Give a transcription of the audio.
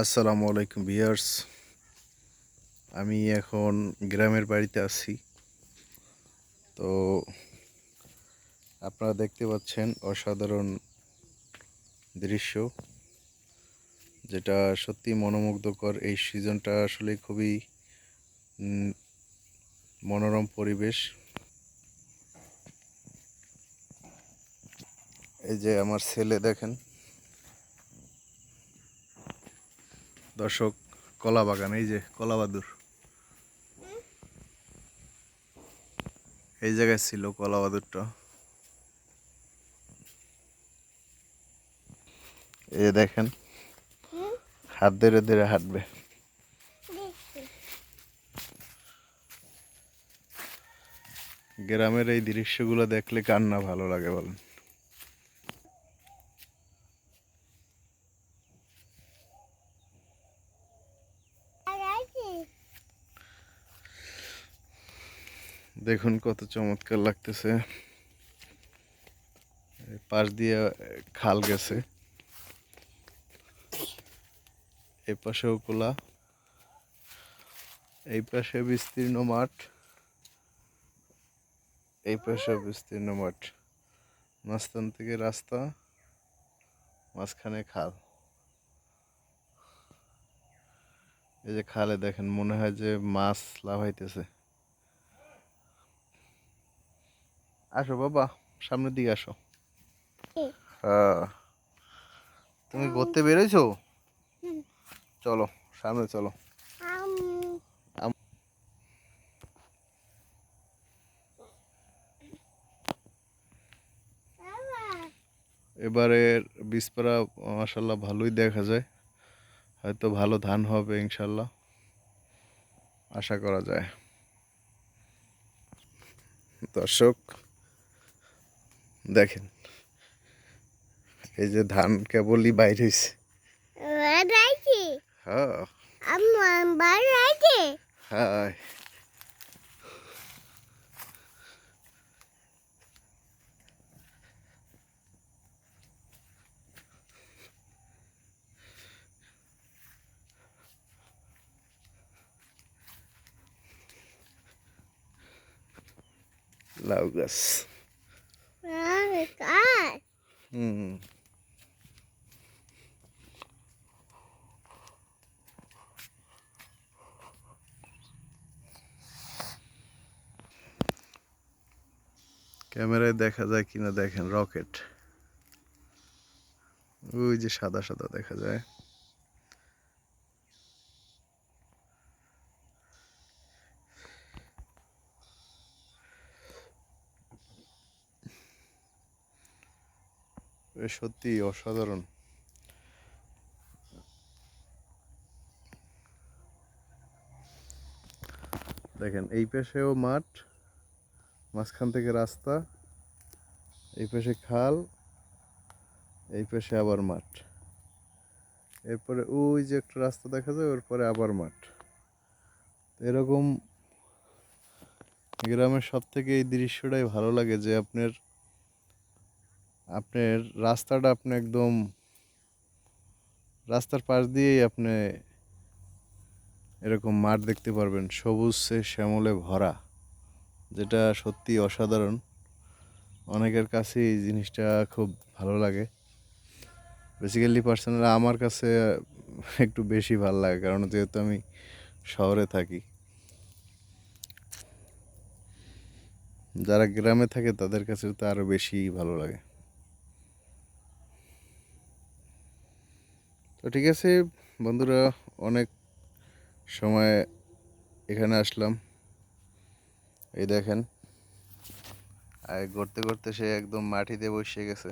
আসসালামু আলাইকুম ভিউয়ার্স। আমি এখন গ্রামের বাড়িতে আছি। তো আপনারা দেখতে পাচ্ছেন অসাধারণ দৃশ্য, যেটা সত্যি মনোমুগ্ধকর। এই সিজনটা আসলে খুবই মনোরম পরিবেশ। এই যে আমার ছেলে দেখেন, দর্শক, কলা বাগান, এই যে কলা বাদুর এই জায়গায় ছিল কলা বাদুরটা। এই যে দেখেন, হাত ধরে ধরে হাঁটবে। গ্রামের এই দৃশ্যগুলো দেখলে কার না ভালো লাগে বলেন। দেখুন কত চমৎকার লাগতেছে। পাশ দিয়ে খাল গেছে, এই পাশেও কোলা, এই পাশে বিস্তীর্ণ মাঠ, এই পাশে বিস্তীর্ণ মাঠ, মাঝখান থেকে রাস্তা, মাঝখানে খাল। এই যে খালে দেখেন, মনে হয় যে মাছ লাফাইতেছে। আসো বাবা, সামনের দিকে আসো। হ্যাঁ, তুমি ঘুরতে বেরোইছো? চলো সামনে চলো। এবারের বীজপাড়া মাশাল্লাহ ভালোই দেখা যায়, হয়তো ভালো ধান হবে ইনশাল্লাহ, আশা করা যায়। দর্শক দেখেন, এই যে ধান কেবলই বাইরে হয়েছে। হ্যাঁ হ্যাঁ, লাউ গাছ। হুম, ক্যামেরায় দেখা যায় কিনা দেখেন, রকেট ওই যে সাদা সাদা দেখা যায়। সত্যি অসাধারণ। দেখেন, এই পাশেও মাঠ, মাঝখান থেকে রাস্তা, এই পাশে খাল, এই পাশে আবার মাঠ, এরপরে ওই যে একটা রাস্তা দেখা যায়, ওর পরে আবার মাঠ। এরকম গ্রামের সব থেকে এই দৃশ্যটাই ভালো লাগে, যে আপনার আপনার রাস্তাটা আপনি একদম রাস্তার পাশ দিয়েই আপনি এরকম মাঠ দেখতে পারবেন, সবুজ শ্যামলে ভরা, যেটা সত্যি অসাধারণ। অনেকের কাছে এই জিনিসটা খুব ভালো লাগে। বেসিক্যালি পার্সোনালি আমার কাছে একটু বেশি ভালো লাগে, কারণ যেহেতু আমি শহরে থাকি। যারা গ্রামে থাকে তাদের কাছে তো আরও বেশি ভালো লাগে। তো ঠিক আছে বন্ধুরা, অনেক সময় এখানে আসলাম। এই দেখেন, আর ঘুরতে ঘুরতে সে একদম মাটিতে বসে গেছে।